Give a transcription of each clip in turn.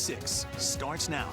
6 starts now.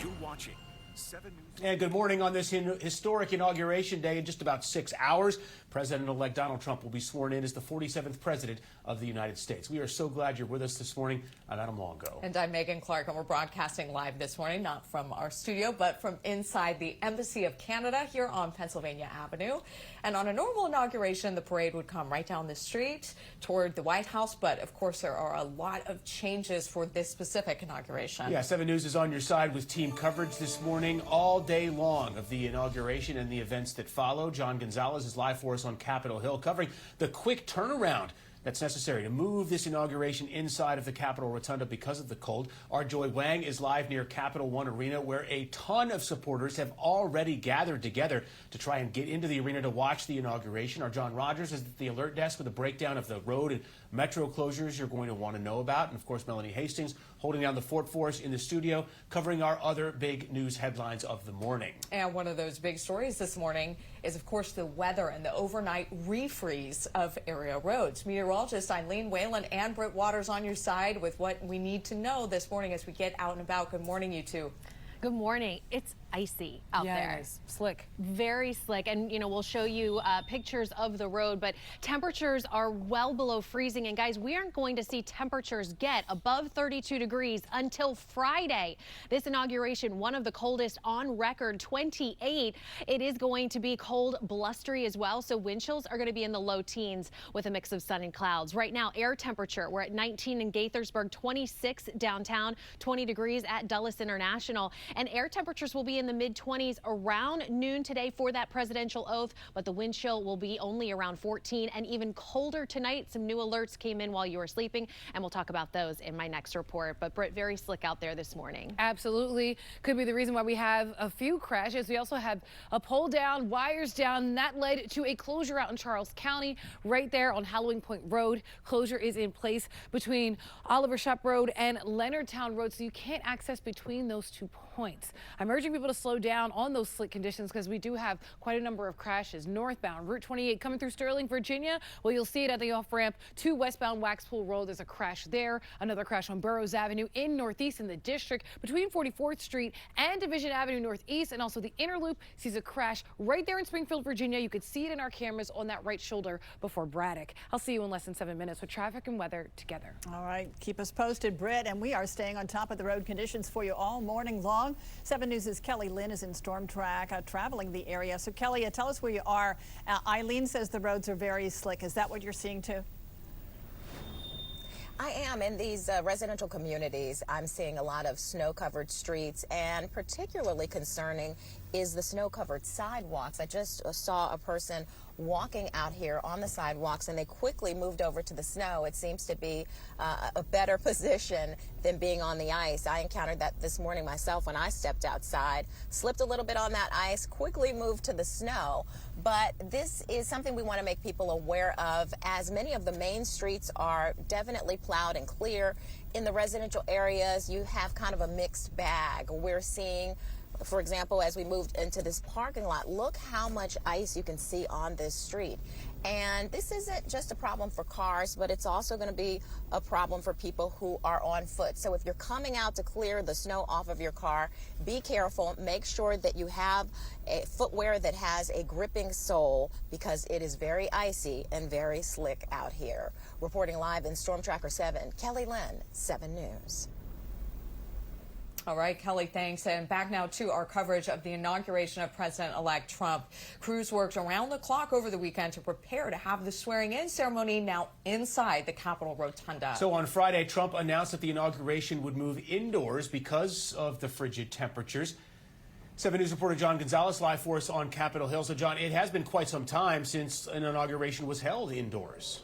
You're watching 7 News. And good morning on this historic Inauguration Day. In just about 6 hours, President-elect Donald Trump will be sworn in as the 47th President of the United States. We are so glad you're with us this morning. I'm Adam Longo. And I'm Megan Clark, and we're broadcasting live this morning, not from our studio, but from inside the Embassy of Canada here on Pennsylvania Avenue. And on a normal inauguration, the parade would come right down the street toward the White House. But, of course, there are a lot of changes for this specific inauguration. Yeah, 7 News is on your side with team coverage this morning all day long of the inauguration and the events that follow. John Gonzalez is live for us on Capitol Hill covering the quick turnaround that's necessary to move this inauguration inside of the Capitol Rotunda because of the cold. Our Joy Wang is live near Capital One Arena, where a ton of supporters have already gathered together to try and get into the arena to watch the inauguration. Our John Rogers is at the alert desk with a breakdown of the road and metro closures you're going to want to know about. And of course, Melanie Hastings holding down the fort for us in the studio, covering our other big news headlines of the morning. And one of those big stories this morning is, of course, the weather and the overnight refreeze of area roads. Meteorologist Eileen Whalen and Britt Waters on your side with what we need to know this morning as we get out and about. Good morning, you two. Good morning. It's icy out there. It is. Slick. Very slick. And, you know, we'll show you pictures of the road, but temperatures are well below freezing. And, guys, we aren't going to see temperatures get above 32 degrees until Friday. This inauguration, one of the coldest on record, 28. It is going to be cold, blustery as well. So wind chills are going to be in the low teens with a mix of sun and clouds. Right now, air temperature, we're at 19 in Gaithersburg, 26 downtown, 20 degrees at Dulles International. And air temperatures will be in the mid-20s around noon today for that presidential oath, but the wind chill will be only around 14 and even colder tonight. Some new alerts came in while you were sleeping, and we'll talk about those in my next report. But Britt, very slick out there this morning. Absolutely. Could be the reason why we have a few crashes. We also have a pole down, wires down, and that led to a closure out in Charles County right there on Halloween Point Road. Closure is in place between Oliver Shop Road and Leonardtown Road, so you can't access between those 2 points. I'm urging people to slow down on those slick conditions because we do have quite a number of crashes. Northbound Route 28 coming through Sterling, Virginia. Well, you'll see it at the off-ramp to westbound Waxpool Road. There's a crash there. Another crash on Burroughs Avenue in Northeast in the district between 44th Street and Division Avenue Northeast. And also the inner loop sees a crash right there in Springfield, Virginia. You could see it in our cameras on that right shoulder before Braddock. I'll see you in less than 7 minutes with traffic and weather together. All right. Keep us posted, Britt. And we are staying on top of the road conditions for you all morning long. 7 News' Kelly Lynn is in Storm Track traveling the area. So, Kelly, tell us where you are. Eileen says the roads are very slick. Is that what you're seeing, too? I am in these residential communities. I'm seeing a lot of snow-covered streets, and particularly concerning is the snow-covered sidewalks. I just saw a person walking out here on the sidewalks, and they quickly moved over to the snow. It seems to be a better position than being on the ice. I encountered that this morning myself when I stepped outside, slipped a little bit on that ice, quickly moved to the snow. But this is something we want to make people aware of, as many of the main streets are definitely plowed and clear. In the residential areas, you have kind of a mixed bag. We're seeing, for example, as we moved into this parking lot, look how much ice you can see on this street. And this isn't just a problem for cars, but it's also going to be a problem for people who are on foot. So if you're coming out to clear the snow off of your car, be careful. Make sure that you have a footwear that has a gripping sole, because it is very icy and very slick out here. Reporting live in Storm Tracker 7, Kelly Lynn, 7 News. All right, Kelly, thanks. And back now to our coverage of the inauguration of President-elect Trump. Crews worked around the clock over the weekend to prepare to have the swearing-in ceremony now inside the Capitol Rotunda. So on Friday, Trump announced that the inauguration would move indoors because of the frigid temperatures. 7 News reporter John Gonzalez live for us on Capitol Hill. So, John, it has been quite some time since an inauguration was held indoors.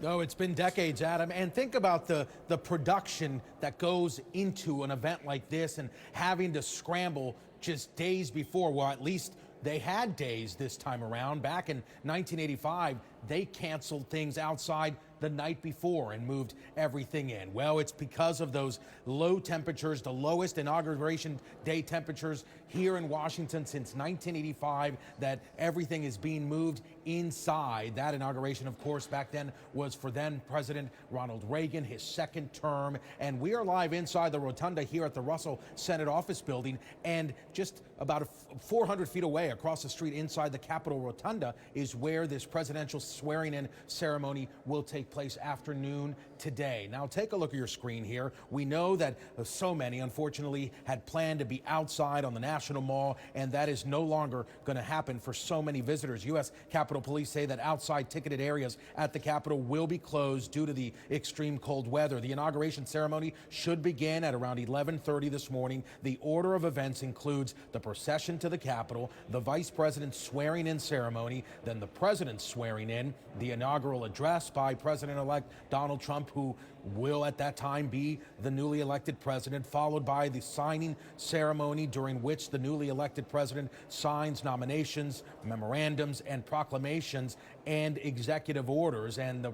No, it's been decades, Adam. And think about the production that goes into an event like this and having to scramble just days before. Well, at least they had days this time around. Back in 1985, they canceled things outside the night before and moved everything in. Well, it's because of those low temperatures, the lowest inauguration day temperatures here in Washington since 1985, that everything is being moved inside. That inauguration, of course, back then was for then President Ronald Reagan, his second term. And we are live inside the rotunda here at the Russell Senate Office Building. And just about 400 feet away across the street inside the Capitol Rotunda is where this presidential swearing-in ceremony will take place afternoon today. Now, take a look at your screen here. We know that so many, unfortunately, had planned to be outside on the National Mall, and that is no longer going to happen for so many visitors. U.S. Capitol Police say that outside ticketed areas at the Capitol will be closed due to the extreme cold weather. The inauguration ceremony should begin at around 11:30 this morning. The order of events includes the procession to the Capitol, the Vice President's swearing-in ceremony, then the President's swearing in, the inaugural address by President-elect Donald Trump, who will at that time be the newly elected president, followed by the signing ceremony during which the newly elected president signs nominations, memorandums, and proclamations and executive orders. And the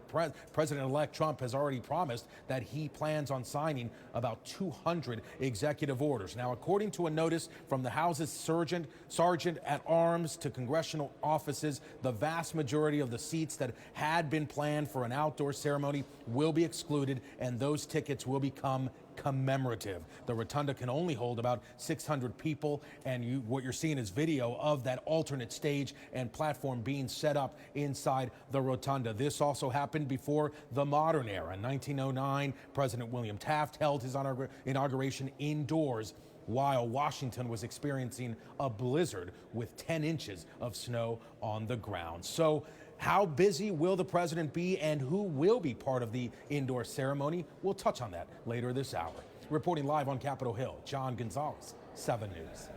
President-elect Trump has already promised that he plans on signing about 200 executive orders. Now, according to a notice from the House's Sergeant at Arms to congressional offices, the vast majority of the seats that had been planned for an outdoor ceremony will be excluded, and those tickets will become commemorative. The rotunda can only hold about 600 people, and what you're seeing is video of that alternate stage and platform being set up inside the rotunda. This also happened before the modern era. In 1909, President William Taft held his inauguration indoors while Washington was experiencing a blizzard with 10 inches of snow on the ground. So how busy will the president be, and who will be part of the indoor ceremony? We'll touch on that later this hour. Reporting live on Capitol Hill, John Gonzalez, 7 News.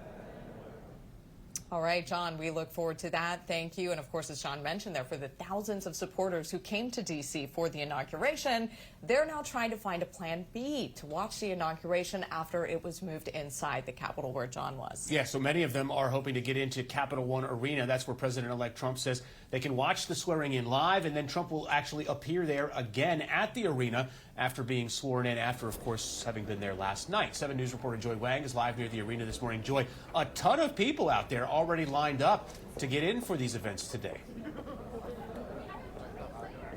All right, John, we look forward to that. Thank you. And of course, as John mentioned there, for the thousands of supporters who came to D.C. for the inauguration, they're now trying to find a plan B to watch the inauguration after it was moved inside the Capitol where John was. Yeah, so many of them are hoping to get into Capital One Arena. That's where President-elect Trump says they can watch the swearing-in live, and then Trump will actually appear there again at the arena after being sworn in, after, of course, having been there last night. 7 News reporter Joy Wang is live near the arena this morning. Joy, a ton of people out there already lined up to get in for these events today.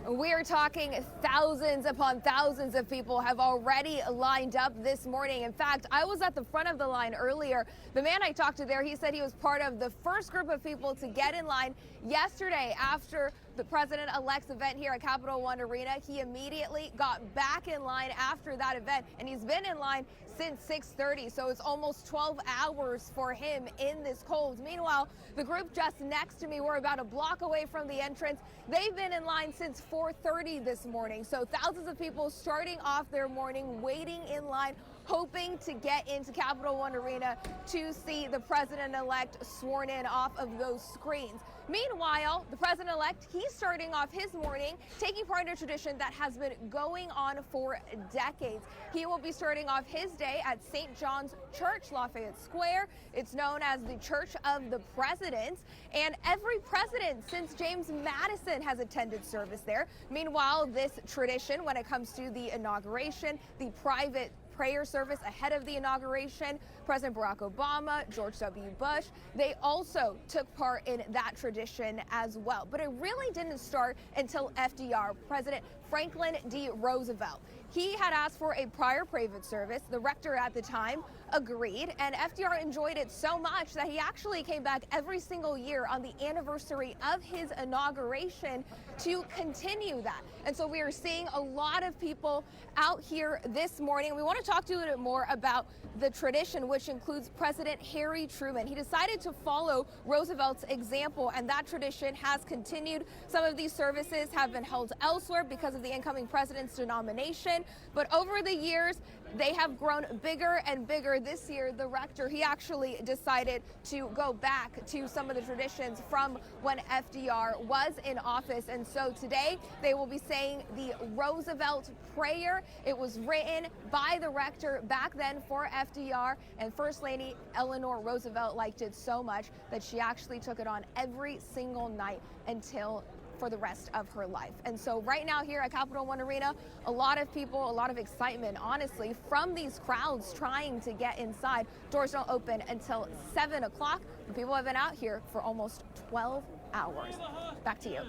We are talking thousands upon thousands of people have already lined up this morning. In fact, I was at the front of the line earlier. The man I talked to there, he said he was part of the first group of people to get in line yesterday after the president-elect's event here at Capital One Arena. He immediately got back in line after that event, and he's been in line since 6:30, so it's almost 12 hours for him in this cold. Meanwhile, the group just next to me, we're about a block away from the entrance. They've been in line since 4:30 this morning, so thousands of people starting off their morning waiting in line, hoping to get into Capital One Arena to see the president-elect sworn in off of those screens. Meanwhile, the president-elect, he's starting off his morning taking part in a tradition that has been going on for decades. He will be starting off his day at St. John's Church, Lafayette Square. It's known as the Church of the Presidents, and every president since James Madison has attended service there. Meanwhile, this tradition, when it comes to the inauguration, the private prayer service ahead of the inauguration, President Barack Obama, George W. Bush, they also took part in that tradition as well. But it really didn't start until FDR, President Franklin D. Roosevelt. He had asked for a prior private service. The rector at the time agreed, and FDR enjoyed it so much that he actually came back every single year on the anniversary of his inauguration to continue that. And so we are seeing a lot of people out here this morning. We want to talk to you a bit more about the tradition, which includes President Harry Truman. He decided to follow Roosevelt's example, and that tradition has continued. Some of these services have been held elsewhere because of the incoming president's denomination, but over the years, they have grown bigger and bigger. This year, the rector, he actually decided to go back to some of the traditions from when FDR was in office. And so today, they will be saying the Roosevelt prayer. It was written by the rector back then for FDR, and First Lady Eleanor Roosevelt liked it so much that she actually took it on every single night until for the rest of her life. And so right now here at Capital One Arena, a lot of people, a lot of excitement, honestly, from these crowds trying to get inside. Doors don't open until 7 o'clock. People have been out here for almost 12 hours. Back to you.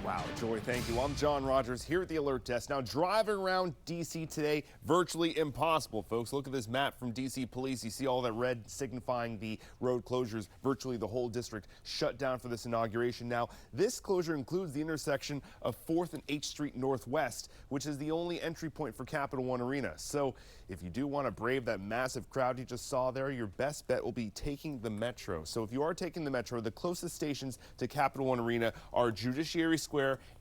Wow, Joy, thank you. I'm John Rogers here at the Alert Desk. Now, driving around D.C. today, virtually impossible, folks. Look at this map from D.C. Police. You see all that red signifying the road closures. Virtually the whole district shut down for this inauguration. Now, this closure includes the intersection of 4th and H Street Northwest, which is the only entry point for Capital One Arena. So if you do want to brave that massive crowd you just saw there, your best bet will be taking the Metro. So if you are taking the Metro, the closest stations to Capital One Arena are Judiciary Square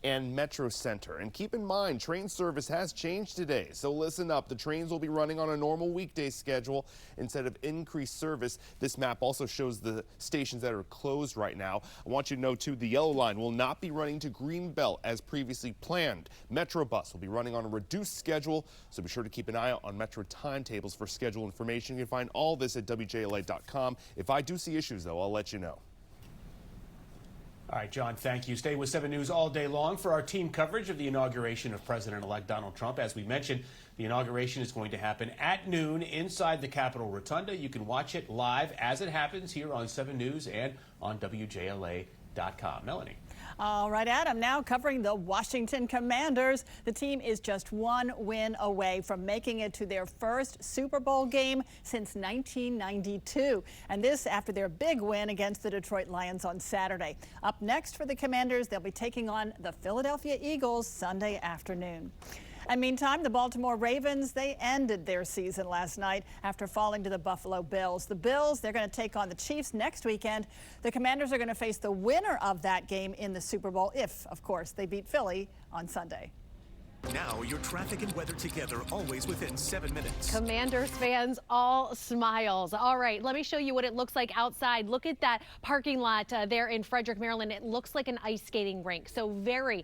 and Metro Center. And keep in mind, train service has changed today. So listen up. The trains will be running on a normal weekday schedule instead of increased service. This map also shows the stations that are closed right now. I want you to know, too, the Yellow Line will not be running to Greenbelt as previously planned. Metro Bus will be running on a reduced schedule, so be sure to keep an eye out on Metro timetables for schedule information. You can find all this at WJLA.com. If I do see issues, though, I'll let you know. All right, John, thank you. Stay with 7 News all day long for our team coverage of the inauguration of President-elect Donald Trump. As we mentioned, the inauguration is going to happen at noon inside the Capitol Rotunda. You can watch it live as it happens here on 7 News and on WJLA.com. Melanie. All right, Adam, now covering the Washington Commanders. The team is just one win away from making it to their first Super Bowl game since 1992. And this after their big win against the Detroit Lions on Saturday. Up next for the Commanders, they'll be taking on the Philadelphia Eagles Sunday afternoon. And meantime, the Baltimore Ravens, they ended their season last night after falling to the Buffalo Bills. The Bills, they're going to take on the Chiefs next weekend. The Commanders are going to face the winner of that game in the Super Bowl if, of course, they beat Philly on Sunday. Now, your traffic and weather together, always within 7 minutes. Commanders fans, all smiles. All right, let me show you what it looks like outside. Look at that parking lot there in Frederick, Maryland. It looks like an ice skating rink. So very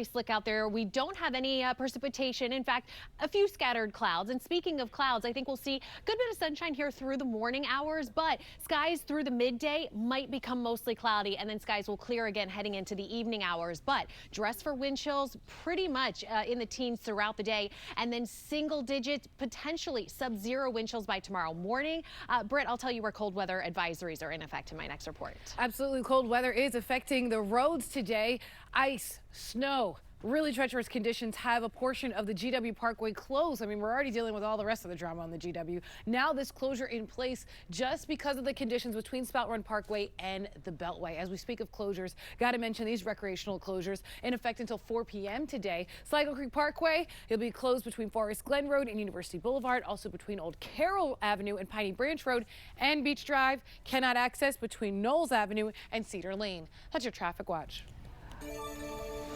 slick out there. We don't have any precipitation. In fact, a few scattered clouds. And speaking of clouds, I think we'll see a good bit of sunshine here through the morning hours, but skies through the midday might become mostly cloudy, and then skies will clear again heading into the evening hours. But dress for wind chills pretty much in the teens throughout the day, and then single digits, potentially sub-zero wind chills by tomorrow morning. Britt, I'll tell you where cold weather advisories are in effect in my next report. Absolutely, cold weather is affecting the roads today. Ice, snow. Really treacherous conditions have a portion of the GW Parkway closed. I mean, we're already dealing with all the rest of the drama on the GW. Now this closure in place just because of the conditions between Spout Run Parkway and the Beltway. As we speak of closures, got to mention these recreational closures in effect until 4 p.m. today. Sligo Creek Parkway, it'll be closed between Forest Glen Road and University Boulevard, also between Old Carroll Avenue and Piney Branch Road, and Beach Drive cannot access between Knowles Avenue and Cedar Lane. That's your traffic watch.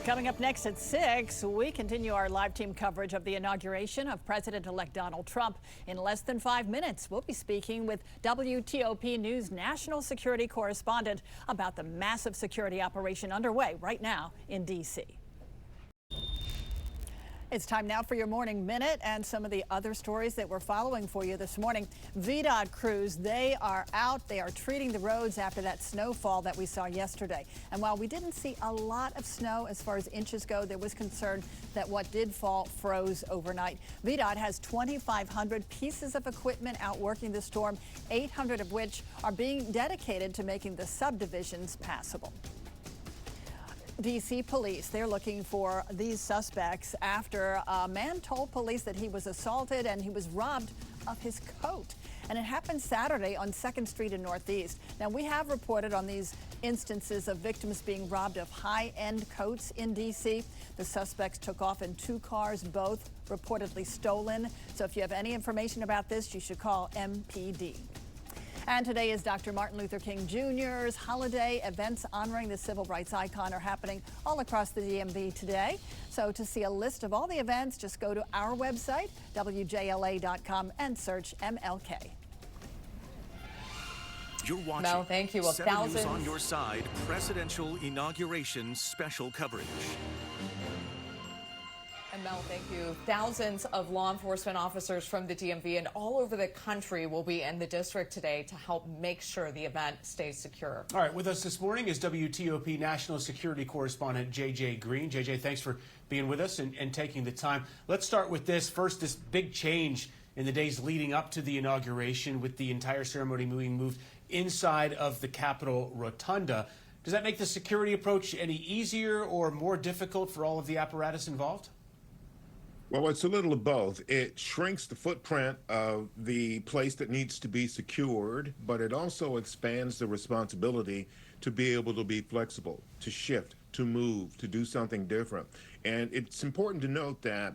Coming up next at 6, we continue our live team coverage of the inauguration of President-elect Donald Trump. In less than 5 minutes, we'll be speaking with WTOP News national security correspondent about the massive security operation underway right now in D.C. It's time now for your Morning Minute and some of the other stories that we're following for you this morning. VDOT crews, they are out. They are treating the roads after that snowfall that we saw yesterday. And while we didn't see a lot of snow as far as inches go, there was concern that what did fall froze overnight. VDOT has 2,500 pieces of equipment out working the storm, 800 of which are being dedicated to making the subdivisions passable. D.C. police, they're looking for these suspects after a man told police that he was assaulted and he was robbed of his coat. And it happened Saturday on 2nd Street in Northeast. Now, we have reported on these instances of victims being robbed of high-end coats in D.C. The suspects took off in 2 cars, both reportedly stolen. So if you have any information about this, you should call MPD. And today is Dr. Martin Luther King Jr.'s holiday. Events honoring the civil rights icon are happening all across the DMV today. So to see a list of all the events, just go to our website, WJLA.com, and search MLK. You're watching Mel, thank you. Well, 7 News on your side, presidential inauguration special coverage. And Mel, thank you. Thousands of law enforcement officers from the DMV and all over the country will be in the district today to help make sure the event stays secure. All right, with us this morning is WTOP national security correspondent JJ Green. JJ, thanks for being with us and taking the time. Let's start with this. First, this big change in the days leading up to the inauguration with the entire ceremony being moved inside of the Capitol Rotunda. Does that make the security approach any easier or more difficult for all of the apparatus involved? Well, it's a little of both. It shrinks the footprint of the place that needs to be secured, but it also expands the responsibility to be able to be flexible, to shift, to move, to do something different. And it's important to note that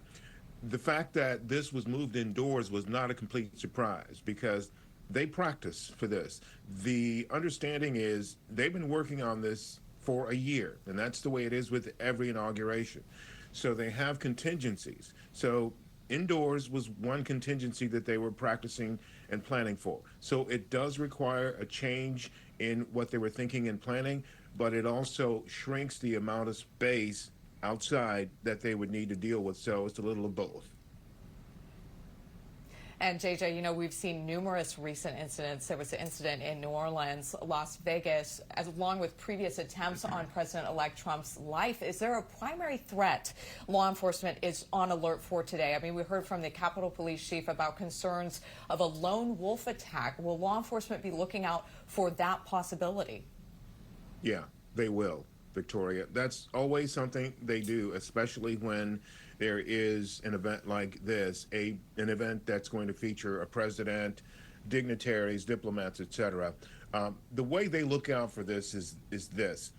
the fact that this was moved indoors was not a complete surprise because they practice for this. The understanding is they've been working on this for a year, and that's the way it is with every inauguration. So they have contingencies. So indoors was one contingency that they were practicing and planning for. So it does require a change in what they were thinking and planning, but it also shrinks the amount of space outside that they would need to deal with. So it's a little of both. And JJ, you know, we've seen numerous recent incidents. There was an incident in New Orleans, Las Vegas, along with previous attempts on President-elect Trump's life. Is there a primary threat law enforcement is on alert for today? I mean, we heard from the Capitol Police Chief about concerns of a lone wolf attack. Will law enforcement be looking out for that possibility? Yeah, they will, Victoria. That's always something they do, especially when there is an event like this, an event that's going to feature a president, dignitaries, diplomats, etc. The way they look out for this is this.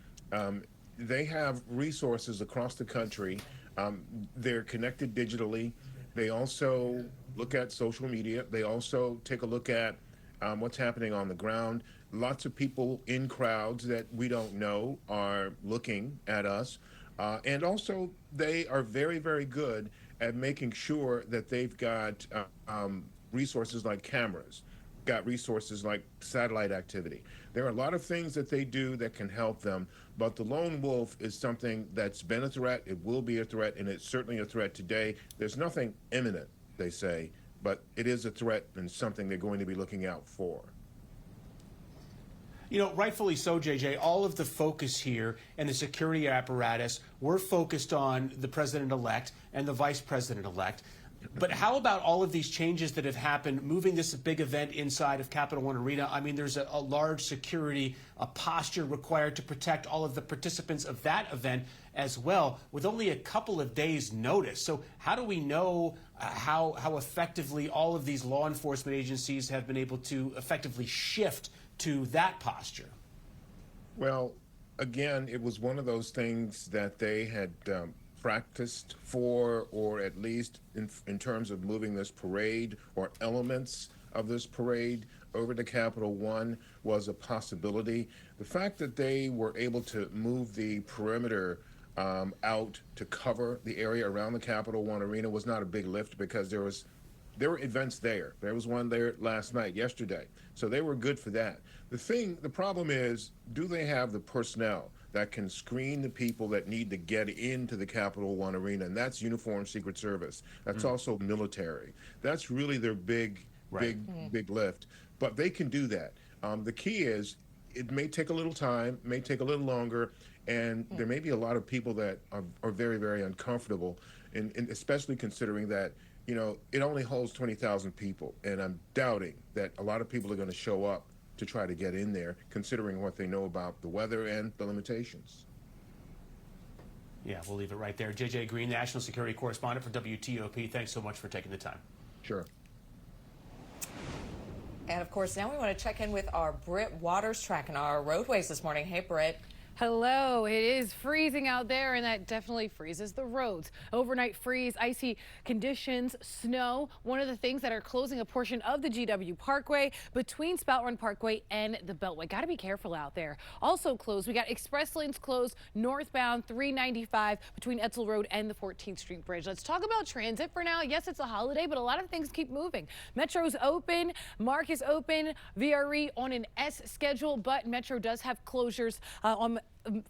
They have resources across the country. They're connected digitally. They also look at social media. They also take a look at what's happening on the ground. Lots of people in crowds that we don't know are looking at us. And also, they are very, very good at making sure that they've got resources like cameras, got resources like satellite activity. There are a lot of things that they do that can help them, but the lone wolf is something that's been a threat, it will be a threat, and it's certainly a threat today. There's nothing imminent, they say, but it is a threat and something they're going to be looking out for. You know, rightfully so, JJ. All of the focus here and the security apparatus, we're focused on the president-elect and the vice president-elect. But how about all of these changes that have happened, moving this big event inside of Capital One Arena? I mean, there's a large security, a posture required to protect all of the participants of that event as well, with only a couple of days' notice. So how do we know how effectively all of these law enforcement agencies have been able to effectively shift to that posture? Well, again, it was one of those things that they had practiced for, or at least in terms of moving this parade or elements of this parade over to Capital One was a possibility. The fact that they were able to move the perimeter out to cover the area around the Capital One Arena was not a big lift because there were events there. There was one there last night, yesterday. So they were good for that. The problem is, do they have the personnel that can screen the people that need to get into the Capital One Arena? And that's uniformed Secret Service. That's also military. That's really their big lift. But they can do that. The key is, it may take a little time, may take a little longer, and there may be a lot of people that are very, very uncomfortable, and especially considering that, you know, it only holds 20,000 people, and I'm doubting that a lot of people are going to show up to try to get in there, considering what they know about the weather and the limitations. Yeah, we'll leave it right there. JJ Green, National Security Correspondent for WTOP, thanks so much for taking the time. Sure. And of course, now we want to check in with our Britt Waters tracking our roadways this morning. Hey, Britt. Hello, it is freezing out there, and that definitely freezes the roads. Overnight freeze, icy conditions, snow, one of the things that are closing a portion of the GW Parkway between Spout Run Parkway and the Beltway. Got to be careful out there. Also closed, we got express lanes closed northbound 395 between Etzel Road and the 14th Street Bridge. Let's talk about transit for now. Yes, it's a holiday, but a lot of things keep moving. Metro's open, Mark is open, VRE on an S schedule, but Metro does have closures on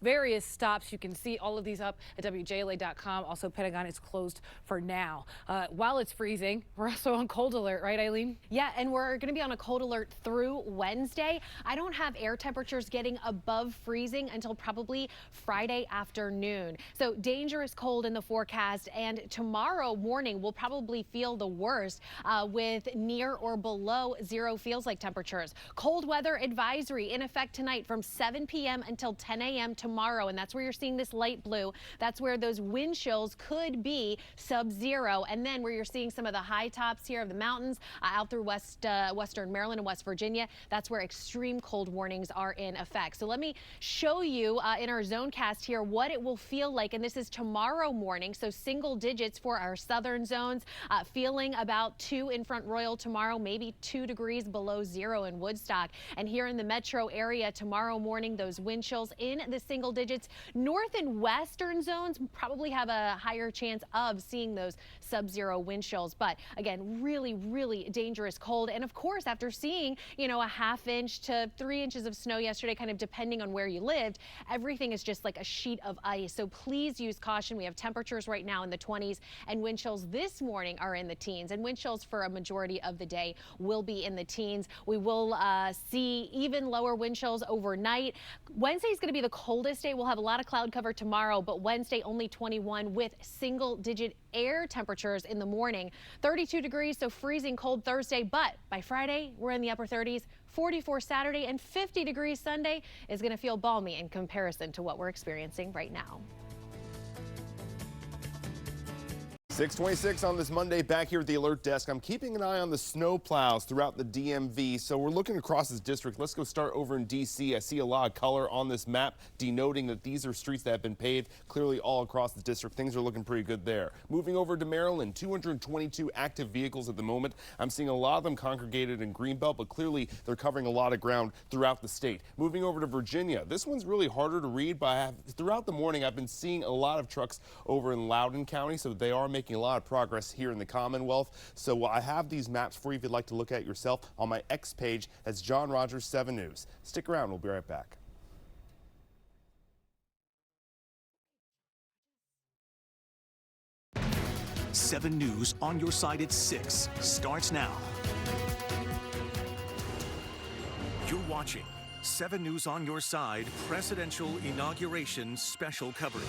various stops. You can see all of these up at WJLA.com. Also, Pentagon is closed for now. While it's freezing, we're also on cold alert, right, Eileen? Yeah, and we're going to be on a cold alert through Wednesday. I don't have air temperatures getting above freezing until probably Friday afternoon. So dangerous cold in the forecast, and tomorrow morning we'll probably feel the worst with near or below zero feels like temperatures. Cold weather advisory in effect tonight from 7 p.m. until 10 a.m. tomorrow, and that's where you're seeing this light blue. That's where those wind chills could be sub-zero, and then where you're seeing some of the high tops here of the mountains out through western Maryland and West Virginia, that's where extreme cold warnings are in effect. So let me show you in our zone cast here what it will feel like, and this is tomorrow morning, so single digits for our southern zones, feeling about 2 in Front Royal tomorrow, maybe 2 degrees below zero in Woodstock. And here in the metro area tomorrow morning, those wind chills in the single digits. North and western zones probably have a higher chance of seeing those sub-zero wind chills. But again, really, really dangerous cold. And of course, after seeing, you know, a ½ inch to 3 inches of snow yesterday, kind of depending on where you lived, everything is just like a sheet of ice. So please use caution. We have temperatures right now in the 20s, and wind chills this morning are in the teens, and wind chills for a majority of the day will be in the teens. We will see even lower wind chills overnight. Wednesday is going to be the coldest day. We'll have a lot of cloud cover tomorrow, but Wednesday only 21 with single-digit air temperatures in the morning. 32 degrees, so freezing cold Thursday, but by Friday, we're in the upper 30s. 44 Saturday and 50 degrees Sunday is going to feel balmy in comparison to what we're experiencing right now. 6:26 on this Monday, back here at the alert desk. I'm keeping an eye on the snow plows throughout the DMV. So we're looking across this district. Let's go start over in D.C. I see a lot of color on this map denoting that these are streets that have been paved clearly all across the district. Things are looking pretty good there. Moving over to Maryland, 222 active vehicles at the moment. I'm seeing a lot of them congregated in Greenbelt, but clearly they're covering a lot of ground throughout the state. Moving over to Virginia, this one's really harder to read, but throughout the morning I've been seeing a lot of trucks over in Loudoun County, so they are making a lot of progress here in the Commonwealth. So I have these maps for you if you'd like to look at yourself on my X page. That's John Rogers 7 News. Stick around. We'll be right back. Seven News on your side at 6 starts now. You're watching 7 News on your side Presidential Inauguration special coverage.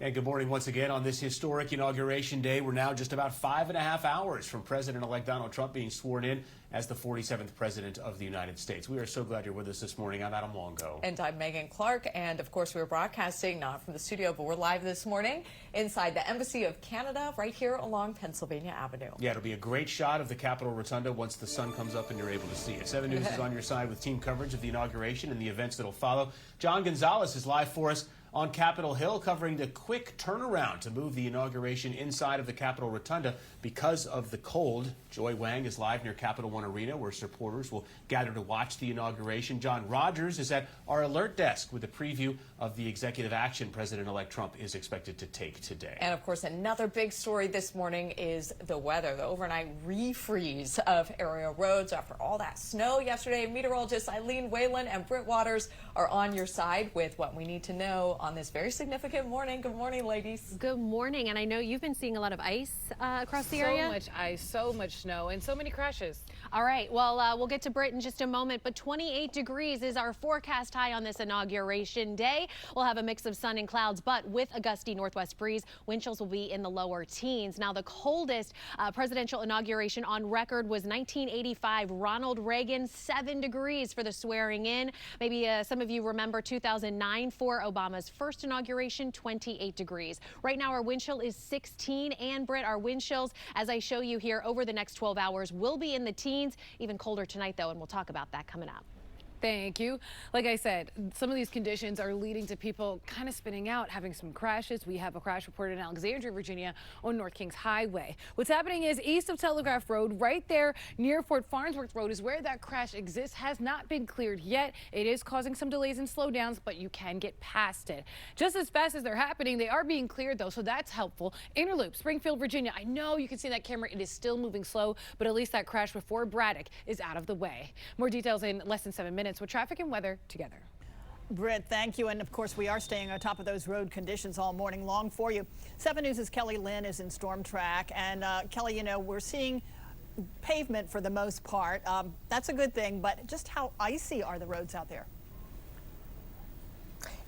And good morning once again on this historic Inauguration Day. We're now just about 5.5 hours from President-elect Donald Trump being sworn in as the 47th President of the United States. We are so glad you're with us this morning. I'm Adam Longo. And I'm Megan Clark. And of course, we're broadcasting not from the studio, but we're live this morning inside the Embassy of Canada right here along Pennsylvania Avenue. Yeah, it'll be a great shot of the Capitol Rotunda once the sun comes up and you're able to see it. 7 News is on your side with team coverage of the inauguration and the events that'll follow. John Gonzalez is live for us on Capitol Hill, covering the quick turnaround to move the inauguration inside of the Capitol Rotunda because of the cold. Joy Wang is live near Capital One Arena, where supporters will gather to watch the inauguration. John Rogers is at our alert desk with a preview of the executive action President-elect Trump is expected to take today. And of course, another big story this morning is the weather, the overnight refreeze of area roads after all that snow yesterday. Meteorologists Eileen Whalen and Britt Waters are on your side with what we need to know on this very significant morning. Good morning, ladies. Good morning. And I know you've been seeing a lot of ice across the area. So much ice, so much snow, and so many crashes. All right. Well, we'll get to Britt in just a moment, but 28 degrees is our forecast high on this inauguration day. We'll have a mix of sun and clouds, but with a gusty northwest breeze, wind chills will be in the lower teens. Now, the coldest presidential inauguration on record was 1985. Ronald Reagan, 7 degrees for the swearing in. Maybe some of you remember 2009 for Obama's first inauguration, 28 degrees. Right now, our wind chill is 16, and Britt, our wind chills, as I show you here over the next 12 hours, will be in the teens. Even colder tonight, though, and we'll talk about that coming up. Thank you. Like I said, some of these conditions are leading to people kind of spinning out, having some crashes. We have a crash reported in Alexandria, Virginia on North Kings Highway. What's happening is east of Telegraph Road, right there near Fort Farnsworth Road is where that crash exists, has not been cleared yet. It is causing some delays and slowdowns, but you can get past it. Just as fast as they're happening, they are being cleared though, so that's helpful. Inner Loop, Springfield, Virginia. I know you can see that camera. It is still moving slow, but at least that crash before Braddock is out of the way. More details in less than 7 minutes with traffic and weather together. Britt, thank you. And of course, we are staying on top of those road conditions all morning long for you. 7 News' Kelly Lynn is in Storm Track. And Kelly, you know, we're seeing pavement for the most part. That's a good thing, but just how icy are the roads out there?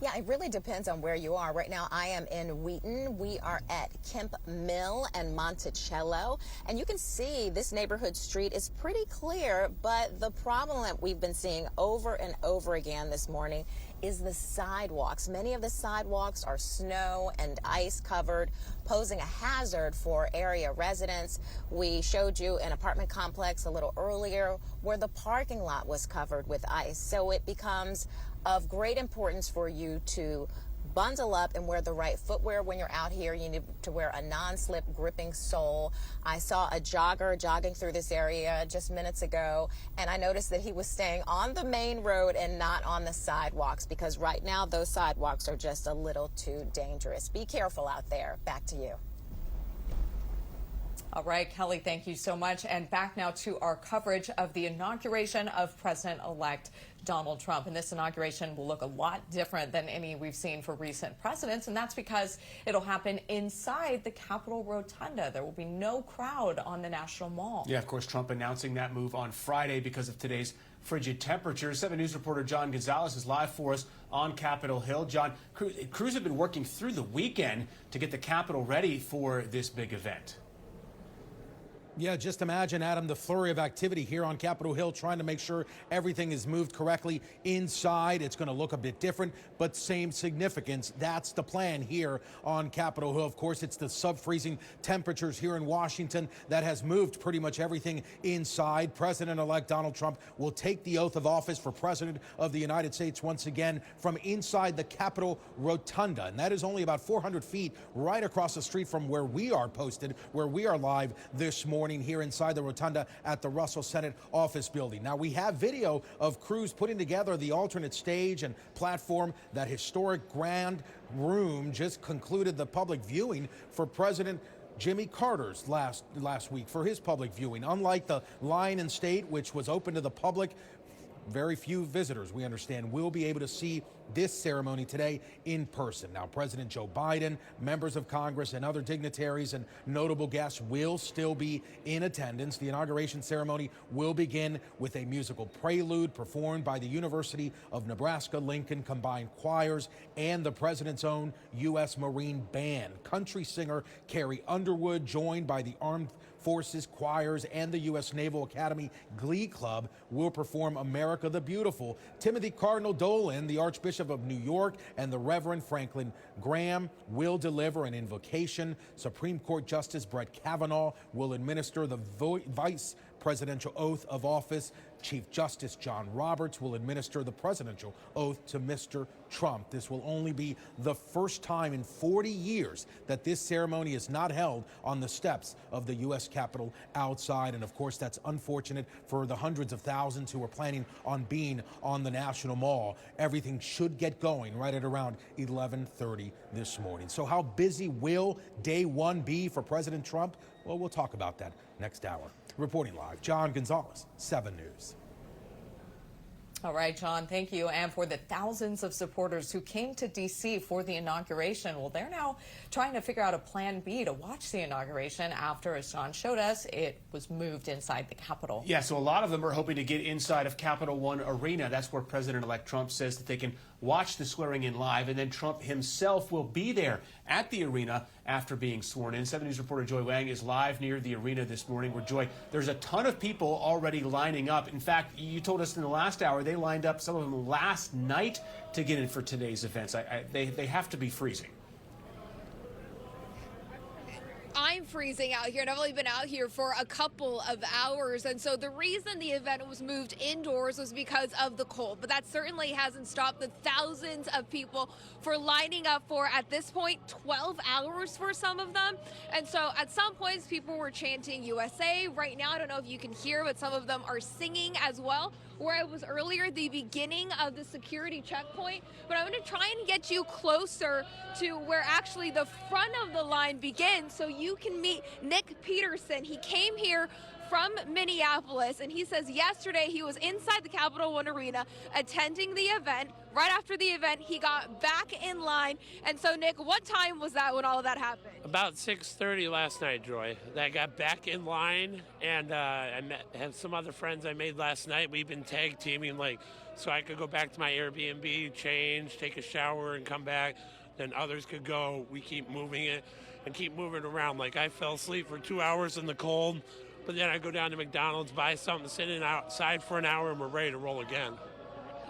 Yeah, it really depends on where you are. Right now, I am in Wheaton. We are at Kemp Mill and Monticello. And you can see this neighborhood street is pretty clear, but the problem that we've been seeing over and over again this morning is the sidewalks. Many of the sidewalks are snow and ice covered, posing a hazard for area residents. We showed you an apartment complex a little earlier where the parking lot was covered with ice. So it becomes of great importance for you to bundle up and wear the right footwear when you're out here. You need to wear a non-slip gripping sole. I saw a jogger jogging through this area just minutes ago, and I noticed that he was staying on the main road and not on the sidewalks, because right now those sidewalks are just a little too dangerous. Be careful out there. Back to you. All right, Kelly, thank you so much. And back now to our coverage of the inauguration of President-elect Donald Trump. And this inauguration will look a lot different than any we've seen for recent presidents, and that's because it'll happen inside the Capitol Rotunda. There will be no crowd on the National Mall. Yeah, of course, Trump announcing that move on Friday because of today's frigid temperatures. 7 News reporter John Gonzalez is live for us on Capitol Hill. John, crews have been working through the weekend to get the Capitol ready for this big event. Yeah, just imagine, Adam, the flurry of activity here on Capitol Hill, trying to make sure everything is moved correctly inside. It's going to look a bit different, but same significance. That's the plan here on Capitol Hill. Of course, it's the sub-freezing temperatures here in Washington that has moved pretty much everything inside. President-elect Donald Trump will take the oath of office for President of the United States once again from inside the Capitol Rotunda. And that is only about 400 feet right across the street from where we are posted, where we are live this morning here inside the Rotunda at the Russell Senate Office Building. Now, we have video of crews putting together the alternate stage and platform. That historic grand room just concluded the public viewing for President Jimmy Carter's last week for his public viewing. Unlike the Lion and State, which was open to the public, very few visitors, we understand, will be able to see this ceremony today in person. Now, President Joe Biden, members of Congress, and other dignitaries and notable guests will still be in attendance. The inauguration ceremony will begin with a musical prelude performed by the University of Nebraska-Lincoln Combined Choirs and the president's own U.S. Marine Band. Country singer Carrie Underwood, joined by the Armed Forces Choirs and the U.S. Naval Academy Glee Club, will perform America the Beautiful. Timothy Cardinal Dolan, the Archbishop of New York, and the Reverend Franklin Graham will deliver an invocation. Supreme Court Justice Brett Kavanaugh will administer the vice presidential oath of office. Chief Justice John Roberts will administer the presidential oath to Mr. Trump. This will only be the first time in 40 years that this ceremony is not held on the steps of the U.S. Capitol outside. And of course, that's unfortunate for the hundreds of thousands who are planning on being on the National Mall. Everything should get going right at around 11:30 this morning. So how busy will day one be for President Trump? Well, we'll talk about that next hour. Reporting live, John Gonzalez, 7 News. All right, John, thank you. And for the thousands of supporters who came to D.C. for the inauguration, well, they're now trying to figure out a plan B to watch the inauguration after, as John showed us, it was moved inside the Capitol. Yeah, so a lot of them are hoping to get inside of Capital One Arena. That's where President-elect Trump says that they can watch the swearing-in live, and then Trump himself will be there at the arena after being sworn in. 7 News reporter Joy Wang is live near the arena this morning, where, Joy, there's a ton of people already lining up. In fact, you told us in the last hour they lined up, some of them last night, to get in for today's events. They have to be freezing. I'm freezing out here, and I've only been out here for a couple of hours. And so the reason the event was moved indoors was because of the cold. But that certainly hasn't stopped the thousands of people for lining up for, at this point, 12 hours for some of them. And so at some points, people were chanting USA. Right now, I don't know if you can hear, but some of them are singing as well. Where I was earlier, the beginning of the security checkpoint, but I'm going to try and get you closer to where actually the front of the line begins so you can meet Nick Peterson. He came here from Minneapolis, and he says yesterday he was inside the Capital One Arena attending the event. Right after the event, he got back in line. And so, Nick, what time was that when all of that happened? About 6:30 last night, Joy. I got back in line, and had some other friends I made last night. We've been tag teaming, so I could go back to my Airbnb, change, take a shower, and come back. Then others could go. We keep moving it and keep moving around. I fell asleep for 2 hours in the cold, but then I go down to McDonald's, buy something, sit outside for an hour, and we're ready to roll again.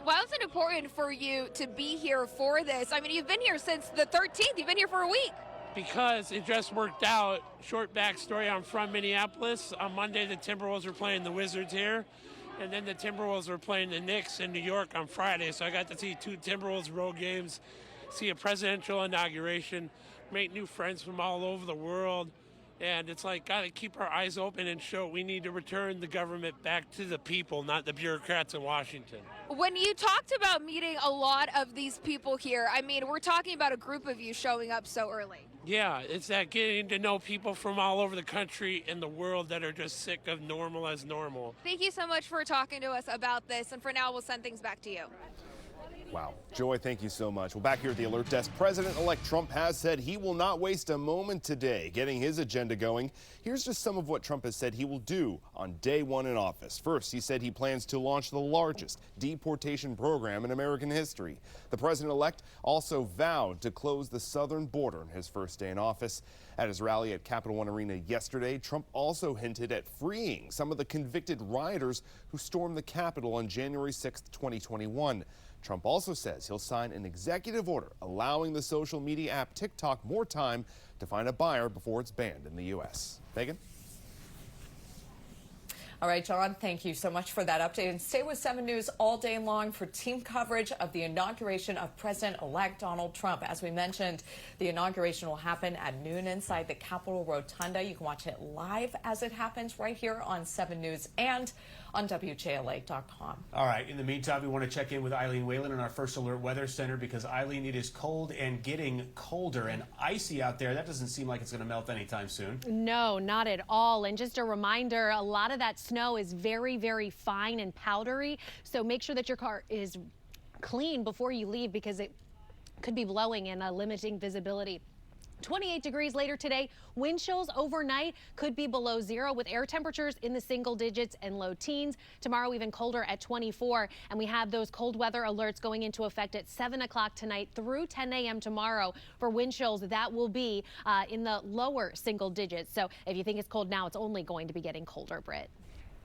Why was it important for you to be here for this? I mean, you've been here since the 13th. You've been here for a week. Because it just worked out. Short backstory, I'm from Minneapolis. On Monday, the Timberwolves were playing the Wizards here. And then the Timberwolves were playing the Knicks in New York on Friday. So I got to see 2 Timberwolves road games, see a presidential inauguration, make new friends from all over the world. And it's got to keep our eyes open and show we need to return the government back to the people, not the bureaucrats in Washington. When you talked about meeting a lot of these people here, I mean, we're talking about a group of you showing up so early. Yeah, it's that getting to know people from all over the country and the world that are just sick of normal as normal. Thank you so much for talking to us about this. And for now, we'll send things back to you. Wow. Joy, thank you so much. Well, back here at the Alert Desk, President-elect Trump has said he will not waste a moment today getting his agenda going. Here's just some of what Trump has said he will do on day one in office. First, he said he plans to launch the largest deportation program in American history. The president-elect also vowed to close the southern border in his first day in office. At his rally at Capital One Arena yesterday, Trump also hinted at freeing some of the convicted rioters who stormed the Capitol on January 6, 2021. Trump also says he'll sign an executive order allowing the social media app TikTok more time to find a buyer before it's banned in the U.S. Megan? All right, John, thank you so much for that update. And stay with 7 News all day long for team coverage of the inauguration of President-elect Donald Trump. As we mentioned, the inauguration will happen at noon inside the Capitol Rotunda. You can watch it live as it happens right here on 7 News and on WJLA.com. All right. In the meantime, we want to check in with Eileen Whalen in our First Alert Weather Center because, Eileen, it is cold and getting colder and icy out there. That doesn't seem like it's going to melt anytime soon. No, not at all. And just a reminder, a lot of that snow is very, very fine and powdery. So make sure that your car is clean before you leave because it could be blowing and limiting visibility. 28 degrees later today. Wind chills overnight could be below 0 with air temperatures in the single digits and low teens. Tomorrow even colder at 24. And we have those cold weather alerts going into effect at 7 o'clock tonight through 10 a.m. tomorrow for wind chills. That will be in the lower single digits. So if you think it's cold now, it's only going to be getting colder, Britt.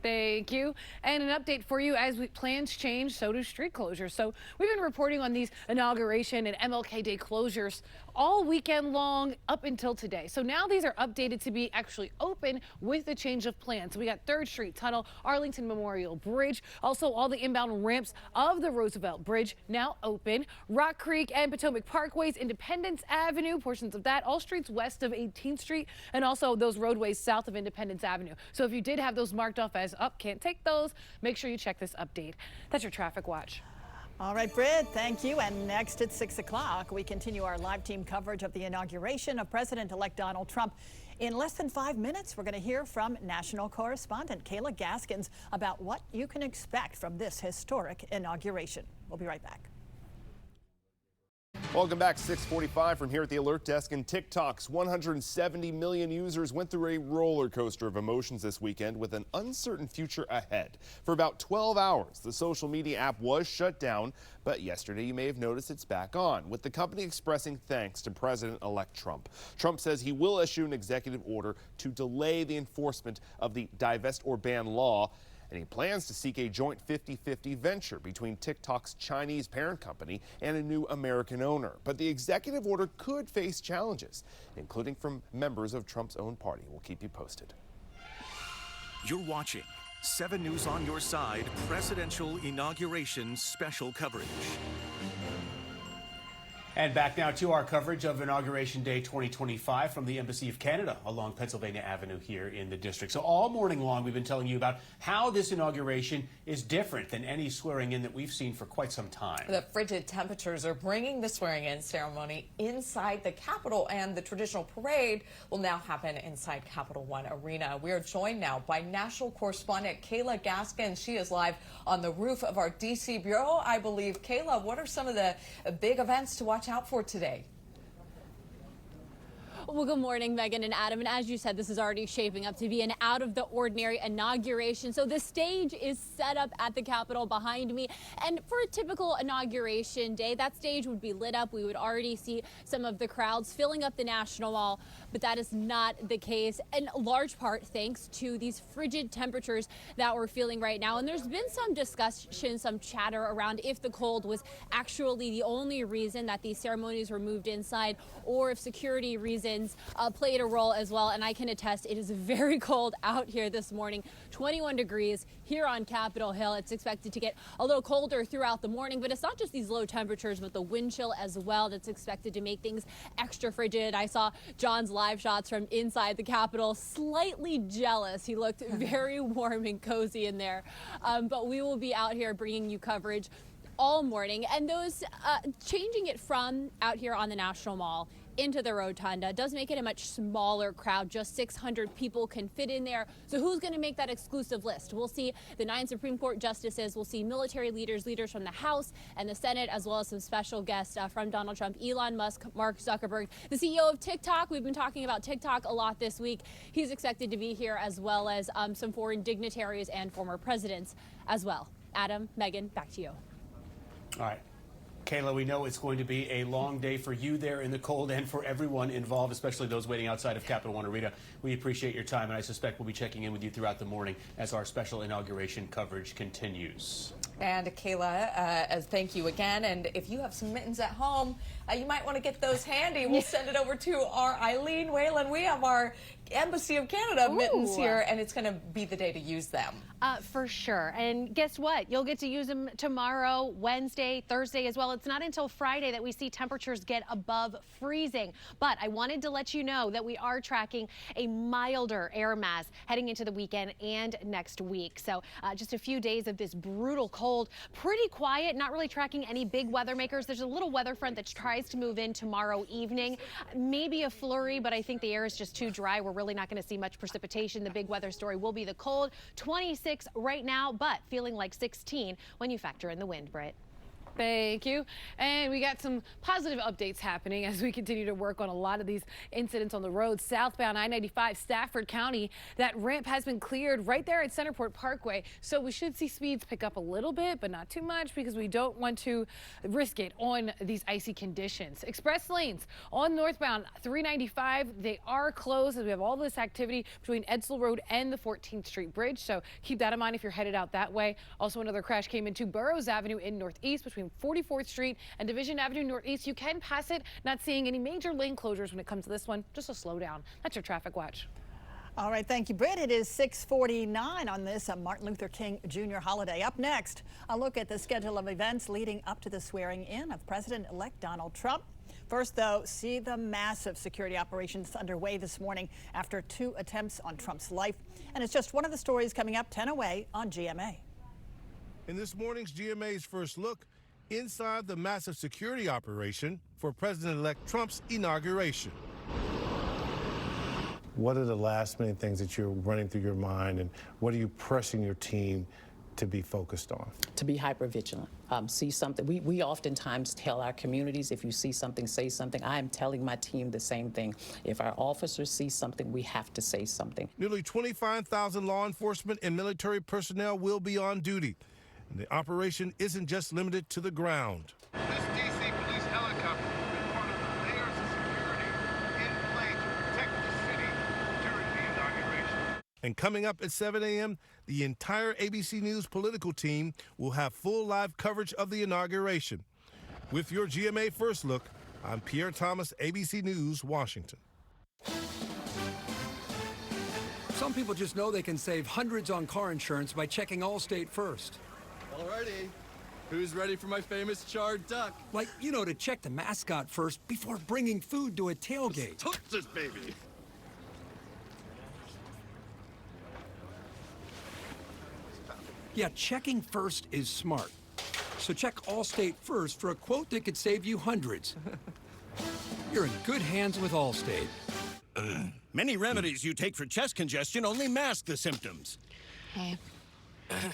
Thank you. And an update for you as plans change, so do street closures. So we've been reporting on these inauguration and MLK Day closures all weekend long up until today. So now these are updated to be actually open with the change of plans. So we got 3rd Street Tunnel, Arlington Memorial Bridge, also all the inbound ramps of the Roosevelt Bridge now open. Rock Creek and Potomac Parkways, Independence Avenue, portions of that, all streets west of 18th Street, and also those roadways south of Independence Avenue. So if you did have those marked off as up, can't take those, make sure you check this update. That's your traffic watch. All right, Britt, thank you. And next at 6 o'clock, we continue our live team coverage of the inauguration of President-elect Donald Trump. In less than 5 minutes, we're going to hear from national correspondent Kayla Gaskins about what you can expect from this historic inauguration. We'll be right back. Welcome back, 6:45 from here at the Alert Desk. And TikTok's 170 million users went through a roller coaster of emotions this weekend with an uncertain future ahead. For about 12 hours, the social media app was shut down, but yesterday you may have noticed it's back on, with the company expressing thanks to President-elect Trump. Trump says he will issue an executive order to delay the enforcement of the divest or ban law and he plans to seek a joint 50-50 venture between TikTok's Chinese parent company and a new American owner. But the executive order could face challenges, including from members of Trump's own party. We'll keep you posted. You're watching 7 News on your side presidential inauguration special coverage. And back now to our coverage of Inauguration Day 2025 from the Embassy of Canada along Pennsylvania Avenue here in the district. So all morning long, we've been telling you about how this inauguration is different than any swearing in that we've seen for quite some time. The frigid temperatures are bringing the swearing-in ceremony inside the Capitol, and the traditional parade will now happen inside Capital One Arena. We are joined now by national correspondent Kayla Gaskin. She is live on the roof of our D.C. bureau, I believe. Kayla, what are some of the big events to watch out for today? Well, good morning, Megan and Adam. And as you said, this is already shaping up to be an out-of-the-ordinary inauguration. So the stage is set up at the Capitol behind me. And for a typical inauguration day, that stage would be lit up. We would already see some of the crowds filling up the National Mall. But that is not the case, in large part thanks to these frigid temperatures that we're feeling right now. And there's been some discussion, some chatter around if the cold was actually the only reason that these ceremonies were moved inside, or if security reasons played a role as well. And I can attest it is very cold out here this morning. 21 degrees here on Capitol Hill. It's expected to get a little colder throughout the morning, but it's not just these low temperatures, but the wind chill as well that's expected to make things extra frigid. I saw John's live shots from inside the Capitol, slightly jealous. He looked very warm and cozy in there. But we will be out here bringing you coverage all morning, and those changing it from out here on the National Mall into the Rotunda does make it a much smaller crowd. Just 600 people can fit in there. So who's going to make that exclusive list? We'll see the 9 Supreme Court justices. We'll see military leaders, leaders from the House and the Senate, as well as some special guests from Donald Trump, Elon Musk, Mark Zuckerberg, the CEO of TikTok. We've been talking about TikTok a lot this week. He's expected to be here, as well as some foreign dignitaries and former presidents as well. Adam, Megan, back to you. All right. Kayla, we know it's going to be a long day for you there in the cold and for everyone involved, especially those waiting outside of Capital One Arena. We appreciate your time, and I suspect we'll be checking in with you throughout the morning as our special inauguration coverage continues. And Kayla, thank you again. And if you have some mittens at home, you might want to get those handy. We'll send it over to our Eileen Whalen. We have our Embassy of Canada mittens here, and it's going to be the day to use them. For sure. And guess what? You'll get to use them tomorrow, Wednesday, Thursday as well. It's not until Friday that we see temperatures get above freezing. But I wanted to let you know that we are tracking a milder air mass heading into the weekend and next week. So just a few days of this brutal cold, pretty quiet, not really tracking any big weather makers. There's a little weather front that tries to move in tomorrow evening. Maybe a flurry, but I think the air is just too dry. We're really not going to see much precipitation. The big weather story will be the cold. 26 right now, but feeling like 16 when you factor in the wind, Britt. Thank you. And we got some positive updates happening as we continue to work on a lot of these incidents on the road. Southbound I-95 Stafford County, that ramp has been cleared right there at Centerport Parkway. So we should see speeds pick up a little bit, but not too much, because we don't want to risk it on these icy conditions. Express lanes on northbound 395, they are closed as we have all this activity between Edsel Road and the 14th Street Bridge. So keep that in mind if you're headed out that way. Also, another crash came into Burroughs Avenue in Northeast between 44th Street and Division Avenue Northeast. You can pass it, not seeing any major lane closures when it comes to this one. Just a slowdown. That's your traffic watch. All right, thank you, Britt. It is 6:49 on this Martin Luther King Jr. holiday. Up next, a look at the schedule of events leading up to the swearing in of President-elect Donald Trump. First, though, see the massive security operations underway this morning after 2 attempts on Trump's life. And it's just one of the stories coming up 10 away on GMA. In this morning's GMA's first look, inside the massive security operation for President-elect Trump's inauguration. What are the last-minute things that you're running through your mind, and what are you pressing your team to be focused on? To be hypervigilant. See something. We oftentimes tell our communities, if you see something, say something. I am telling my team the same thing. If our officers see something, we have to say something. Nearly 25,000 law enforcement and military personnel will be on duty. And the operation isn't just limited to the ground. This D.C. police helicopter has been part of the layers of security in play to protect the city during the inauguration. And coming up at 7 a.m., the entire ABC News political team will have full live coverage of the inauguration. With your GMA First Look, I'm Pierre Thomas, ABC News, Washington. Some people just know they can save hundreds on car insurance by checking Allstate first. Alrighty. Who's ready for my famous charred duck? Like, you know, to check the mascot first before bringing food to a tailgate. Touch this baby. Yeah, checking first is smart. So check Allstate first for a quote that could save you hundreds. You're in good hands with Allstate. Many remedies you take for chest congestion only mask the symptoms. Hey,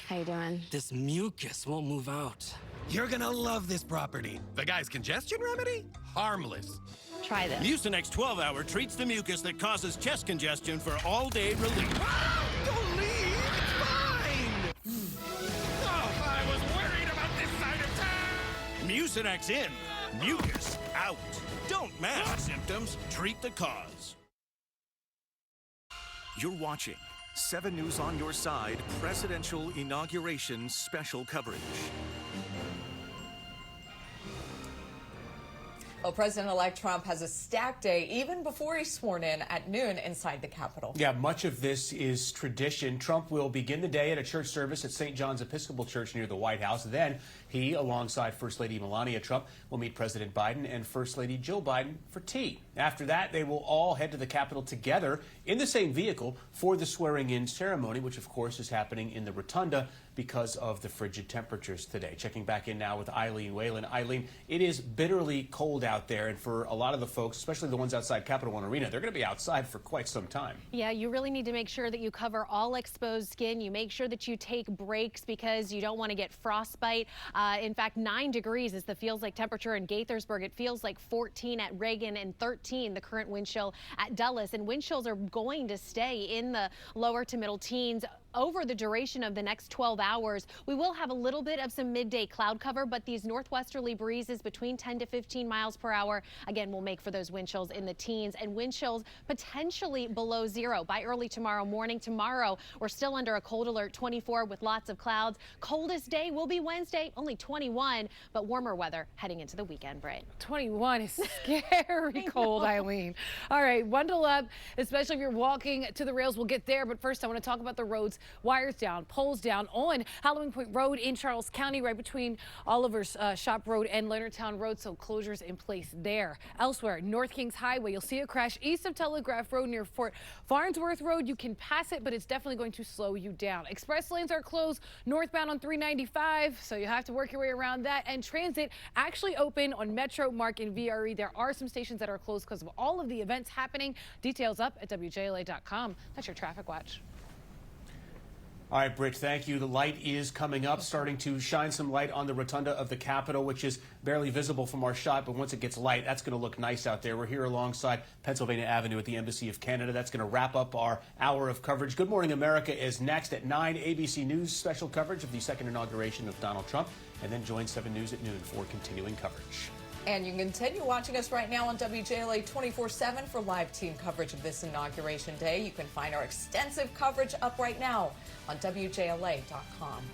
how you doing? This mucus won't move out. You're gonna love this property. The guy's congestion remedy? Harmless. Try this. Mucinex 12-hour treats the mucus that causes chest congestion for all-day relief. Ah, don't leave! It's fine! Oh, I was worried about this side of town! Mucinex in, mucus out. Don't mask symptoms, treat the cause. You're watching 7 News on your side Presidential Inauguration Special Coverage. Well, President-elect Trump has a stacked day even before he's sworn in at noon inside the Capitol. Yeah, much of this is tradition. Trump will begin the day at a church service at St. John's Episcopal Church near the White House. Then he, alongside First Lady Melania Trump, will meet President Biden and First Lady Jill Biden for tea. After that, they will all head to the Capitol together in the same vehicle for the swearing-in ceremony, which, of course, is happening in the Rotunda because of the frigid temperatures today. Checking back in now with Eileen Whalen. Eileen, it is bitterly cold out there, and for a lot of the folks, especially the ones outside Capital One Arena, they're going to be outside for quite some time. Yeah, you really need to make sure that you cover all exposed skin. You make sure that you take breaks because you don't want to get frostbite. In fact, 9 degrees is the feels-like temperature in Gaithersburg. It feels like 14 at Reagan and 13 the current wind chill at Dulles. And wind chills are going to stay in the lower to middle teens over the duration of the next 12 hours. We will have a little bit of some midday cloud cover, but these northwesterly breezes between 10 to 15 miles per hour, again, will make for those wind chills in the teens, and wind chills potentially below 0 by early tomorrow morning. Tomorrow, we're still under a cold alert, 24 with lots of clouds. Coldest day will be Wednesday, only 21, but warmer weather heading into the weekend, Britt. 21 is scary cold, Eileen. All right, bundle up, especially if you're walking to the rails. We'll get there, but first I want to talk about the roads. Wires down, poles down on Halloween Point Road in Charles County, right between Oliver's Shop Road and Leonardtown Road, so closures in place there. Elsewhere, North Kings Highway, you'll see a crash east of Telegraph Road near Fort Farnsworth Road. You can pass it, but it's definitely going to slow you down. Express lanes are closed northbound on 395, so you have to work your way around that. And transit actually open on Metro, Mark, and VRE. There are some stations that are closed because of all of the events happening. Details up at WJLA.com. That's your traffic watch. All right, Britt, thank you. The light is coming up, starting to shine some light on the rotunda of the Capitol, which is barely visible from our shot, but once it gets light, that's going to look nice out there. We're here alongside Pennsylvania Avenue at the Embassy of Canada. That's going to wrap up our hour of coverage. Good Morning America is next at 9. ABC News special coverage of the second inauguration of Donald Trump, and then join 7 News at noon for continuing coverage. And you can continue watching us right now on WJLA 24/7 for live team coverage of this Inauguration Day. You can find our extensive coverage up right now on WJLA.com.